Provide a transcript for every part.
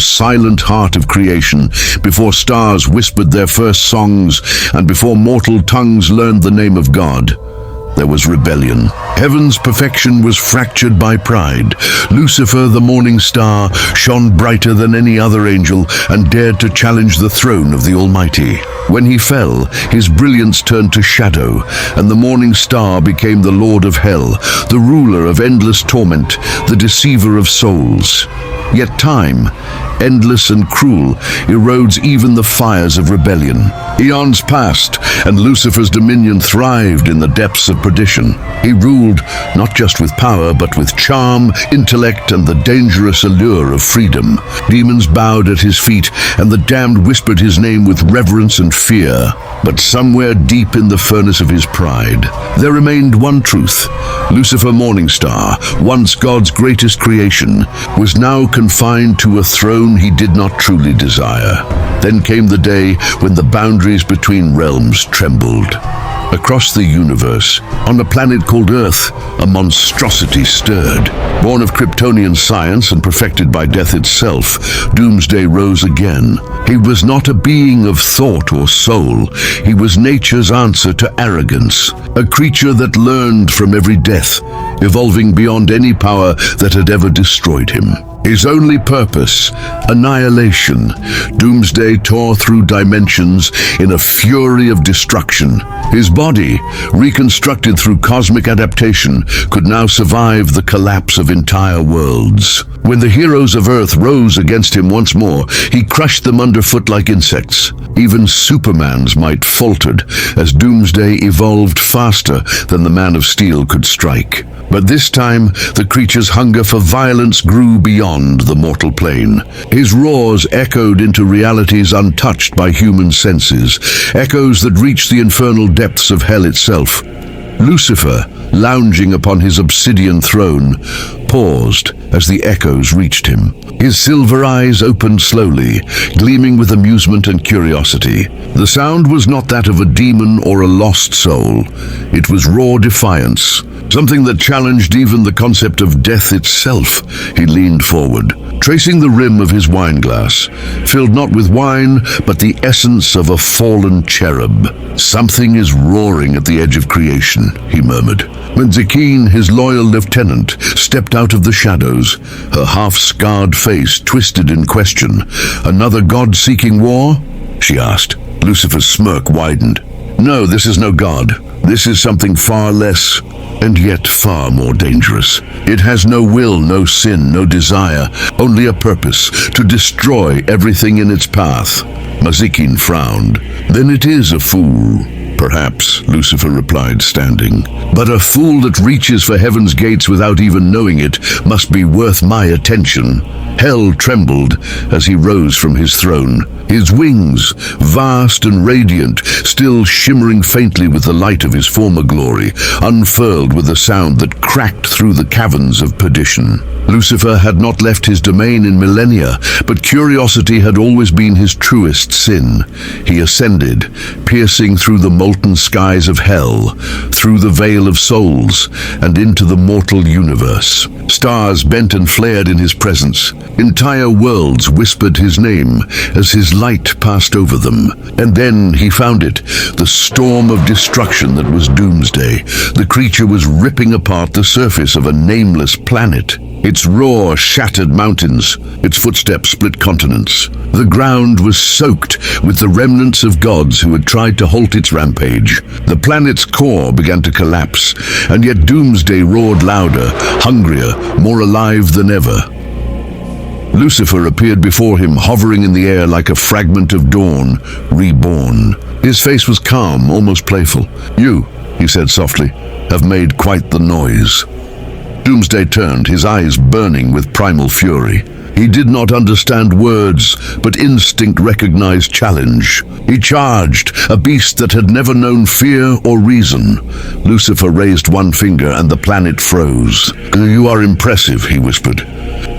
silent heart of creation, before stars whispered their first songs, and before mortal tongues learned the name of God, there was rebellion. Heaven's perfection was fractured by pride. Lucifer, the morning star, shone brighter than any other angel and dared to challenge the throne of the Almighty. When he fell, his brilliance turned to shadow, and the morning star became the lord of hell, the ruler of endless torment, the deceiver of souls. Yet time, endless and cruel, erodes even the fires of rebellion. Eons passed, and Lucifer's dominion thrived in the depths of perdition. He ruled not just with power, but with charm, intellect, and the dangerous allure of freedom. Demons bowed at his feet, and the damned whispered his name with reverence and fear. But somewhere deep in the furnace of his pride, there remained one truth. Lucifer Morningstar, once God's greatest creation, was now confined to a throne he did not truly desire. Then came the day when the boundaries between realms trembled. Across the universe, on a planet called Earth, a monstrosity stirred. Born of Kryptonian science and perfected by death itself, Doomsday rose again. He was not a being of thought or soul. He was nature's answer to arrogance, a creature that learned from every death, evolving beyond any power that had ever destroyed him. His only purpose, annihilation. Doomsday tore through dimensions in a fury of destruction. His body, reconstructed through cosmic adaptation, could now survive the collapse of entire worlds. When the heroes of Earth rose against him once more, he crushed them underfoot like insects. Even Superman's might faltered as Doomsday evolved faster than the Man of Steel could strike. But this time, the creature's hunger for violence grew beyond the mortal plane. His roars echoed into realities untouched by human senses, echoes that reached the infernal depths of hell itself. Lucifer, lounging upon his obsidian throne, paused as the echoes reached him. His silver eyes opened slowly, gleaming with amusement and curiosity. The sound was not that of a demon or a lost soul. It was raw defiance, something that challenged even the concept of death itself. He leaned forward, tracing the rim of his wineglass, filled not with wine, but the essence of a fallen cherub. "Something is roaring at the edge of creation," he murmured. When Zakine, his loyal lieutenant, stepped out of the shadows, her half-scarred face twisted in question. "Another god-seeking war?" she asked. Lucifer's smirk widened. "No, this is no god. This is something far less, and yet far more dangerous. It has no will, no sin, no desire, only a purpose, to destroy everything in its path." Mazikin frowned. "Then it is a fool." "Perhaps," Lucifer replied, standing. "But a fool that reaches for heaven's gates without even knowing it must be worth my attention." Hell trembled as he rose from his throne. His wings, vast and radiant, still shimmering faintly with the light of his former glory, unfurled with a sound that cracked through the caverns of perdition. Lucifer had not left his domain in millennia, but curiosity had always been his truest sin. He ascended, piercing through the molten skies of hell, through the veil of souls, and into the mortal universe. Stars bent and flared in his presence. Entire worlds whispered his name as his light passed over them. And then he found it, the storm of destruction that was Doomsday. The creature was ripping apart the surface of a nameless planet. Its roar shattered mountains, its footsteps split continents. The ground was soaked with the remnants of gods who had tried to halt its rampage. The planet's core began to collapse, and yet Doomsday roared louder, hungrier, more alive than ever. Lucifer appeared before him, hovering in the air like a fragment of dawn, reborn. His face was calm, almost playful. "You," he said softly, "have made quite the noise." Doomsday turned, his eyes burning with primal fury. He did not understand words, but instinct recognized challenge. He charged, a beast that had never known fear or reason. Lucifer raised one finger and the planet froze. "You are impressive," he whispered.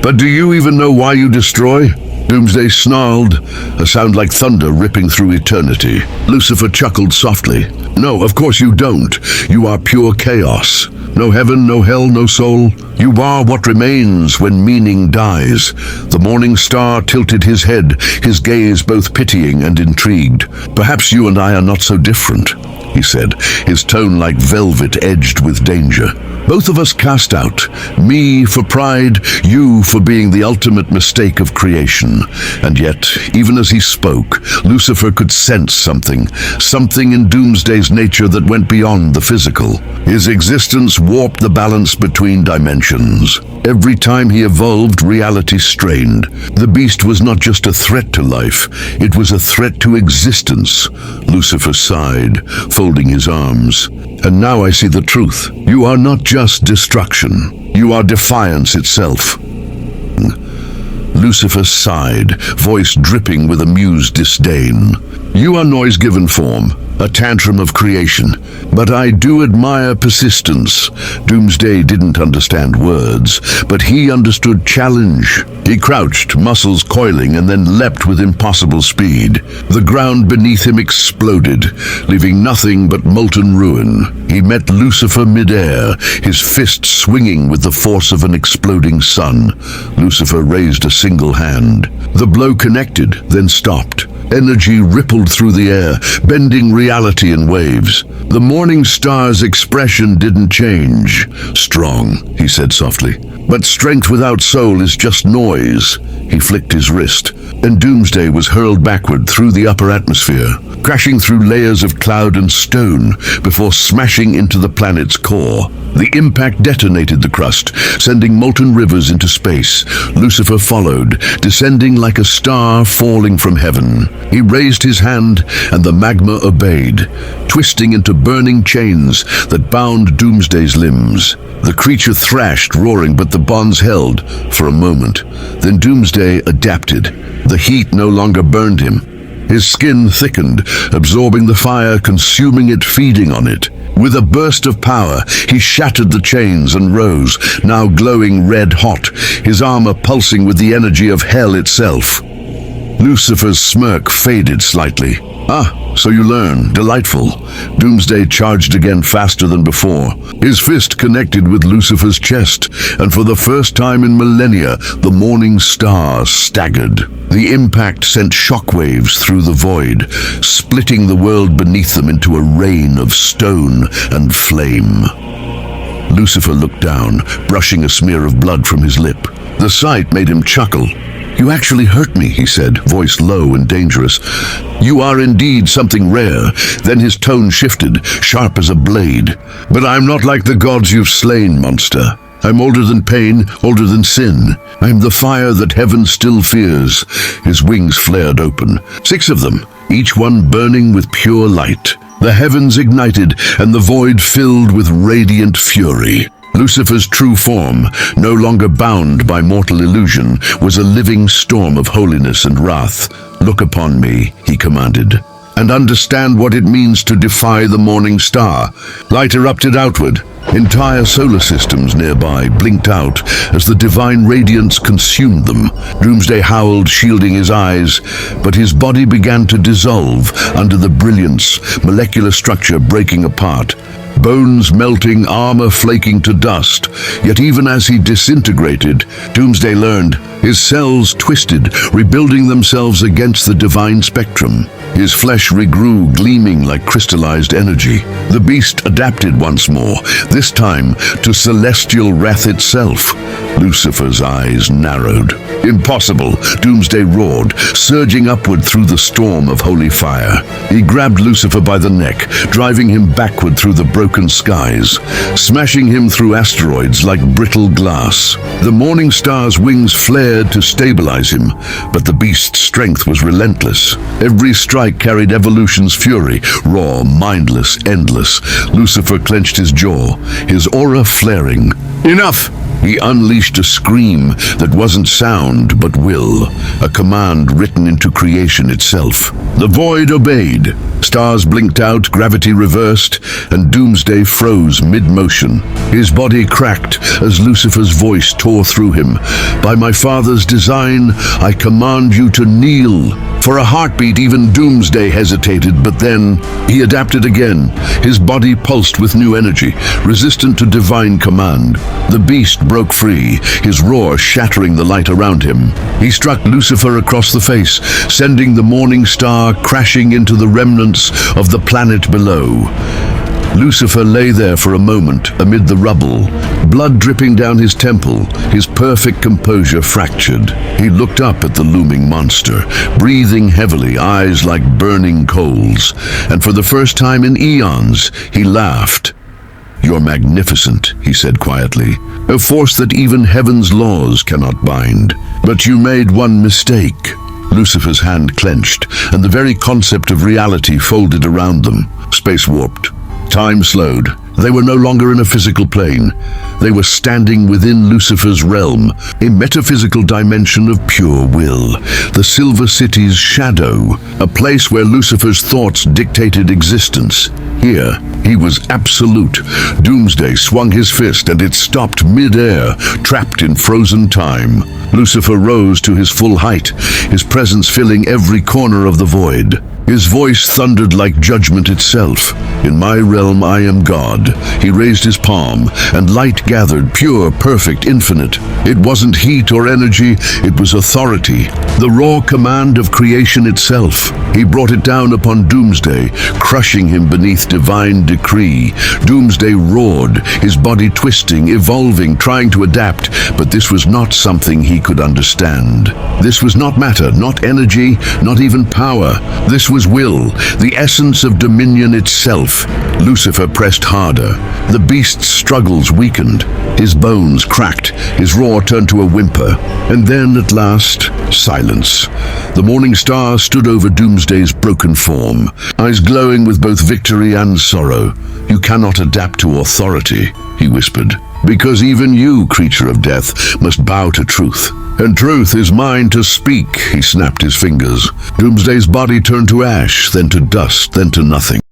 "But do you even know why you destroy?" Doomsday snarled, a sound like thunder ripping through eternity. Lucifer chuckled softly. "No, of course you don't. You are pure chaos. No heaven, no hell, no soul. You are what remains when meaning dies. The morning star tilted his head, his gaze both pitying and intrigued. Perhaps you and I are not so different, he said, his tone like velvet edged with danger. Both of us cast out, me for pride, you for being the ultimate mistake of creation. And yet, even as he spoke, Lucifer could sense something in Doomsday's nature that went beyond the physical. His existence warped the balance between dimensions. Every time he evolved, reality strained. The beast was not just a threat to life, it was a threat to existence. Lucifer sighed, folding his arms. And now I see the truth. You are not just destruction. You are defiance itself. Lucifer sighed, voice dripping with amused disdain. You are noise-given form, a tantrum of creation. But I do admire persistence. Doomsday didn't understand words, but he understood challenge. He crouched, muscles coiling, and then leapt with impossible speed. The ground beneath him exploded, leaving nothing but molten ruin. He met Lucifer midair, his fist swinging with the force of an exploding sun. Lucifer raised a single hand. The blow connected, then stopped. Energy rippled through the air, bending reality in waves. The morning star's expression didn't change. Strong, he said softly. But strength without soul is just noise. He flicked his wrist, and Doomsday was hurled backward through the upper atmosphere, crashing through layers of cloud and stone before smashing into the planet's core. The impact detonated the crust, sending molten rivers into space. Lucifer followed, descending like a star falling from heaven. He raised his hand, and the magma obeyed, twisting into burning chains that bound Doomsday's limbs. The creature thrashed, roaring, but the bonds held for a moment. Then Doomsday adapted. The heat no longer burned him. His skin thickened, absorbing the fire, consuming it, feeding on it. With a burst of power, he shattered the chains and rose, now glowing red-hot, his armor pulsing with the energy of hell itself. Lucifer's smirk faded slightly. Ah, so you learn. Delightful. Doomsday charged again faster than before. His fist connected with Lucifer's chest, and for the first time in millennia, the morning star staggered. The impact sent shockwaves through the void, splitting the world beneath them into a rain of stone and flame. Lucifer looked down, brushing a smear of blood from his lip. The sight made him chuckle. You actually hurt me, he said, voice low and dangerous. You are indeed something rare. Then his tone shifted, sharp as a blade. But I'm not like the gods you've slain, monster. I'm older than pain, older than sin. I'm the fire that heaven still fears. His wings flared open, 6 of them, each one burning with pure light. The heavens ignited, and the void filled with radiant fury. Lucifer's true form, no longer bound by mortal illusion, was a living storm of holiness and wrath. Look upon me, he commanded, and understand what it means to defy the morning star. Light erupted outward. Entire solar systems nearby blinked out as the divine radiance consumed them. Doomsday howled, shielding his eyes, but his body began to dissolve under the brilliance, molecular structure breaking apart. Bones melting, armor flaking to dust. Yet even as he disintegrated, Doomsday learned, his cells twisted, rebuilding themselves against the divine spectrum. His flesh regrew, gleaming like crystallized energy. The beast adapted once more, this time to celestial wrath itself. Lucifer's eyes narrowed. Impossible, Doomsday roared, surging upward through the storm of holy fire. He grabbed Lucifer by the neck, driving him backward through the broken skies, smashing him through asteroids like brittle glass. The morning star's wings flared to stabilize him, but the beast's strength was relentless. Every strike carried evolution's fury, raw, mindless, endless. Lucifer clenched his jaw, his aura flaring. Enough! He unleashed a scream that wasn't sound but will, a command written into creation itself. The void obeyed. Stars blinked out, gravity reversed, and Doomsday froze mid-motion. His body cracked as Lucifer's voice tore through him. By my father's design, I command you to kneel. For a heartbeat, even Doomsday hesitated, but then he adapted again. His body pulsed with new energy, resistant to divine command. The beast broke free, his roar shattering the light around him. He struck Lucifer across the face, sending the Morningstar crashing into the remnants of the planet below. Lucifer lay there for a moment amid the rubble, blood dripping down his temple, his perfect composure fractured. He looked up at the looming monster, breathing heavily, eyes like burning coals. And for the first time in eons, he laughed. "You're magnificent," he said quietly, "a force that even heaven's laws cannot bind. But you made one mistake." Lucifer's hand clenched, and the very concept of reality folded around them. Space warped. Time slowed. They were no longer in a physical plane. They were standing within Lucifer's realm, a metaphysical dimension of pure will, the Silver City's shadow, a place where Lucifer's thoughts dictated existence. Here, he was absolute. Doomsday swung his fist and it stopped mid-air, trapped in frozen time. Lucifer rose to his full height, his presence filling every corner of the void. His voice thundered like judgment itself. "In my realm I am God." He raised his palm, and light gathered, pure, perfect, infinite. It wasn't heat or energy, it was authority, the raw command of creation itself. He brought it down upon Doomsday, crushing him beneath divine decree. Doomsday roared, his body twisting, evolving, trying to adapt, but this was not something he could understand. This was not matter, not energy, not even power. This was will, the essence of dominion itself. Lucifer pressed harder. The beast's struggles weakened. His bones cracked, his roar turned to a whimper. And then, at last, silence. The Morningstar stood over Doomsday's broken form, eyes glowing with both victory and sorrow. "You cannot adapt to authority," he whispered, "because even you, creature of death, must bow to truth. And truth is mine to speak," he snapped his fingers. Doomsday's body turned to ash, then to dust, then to nothing.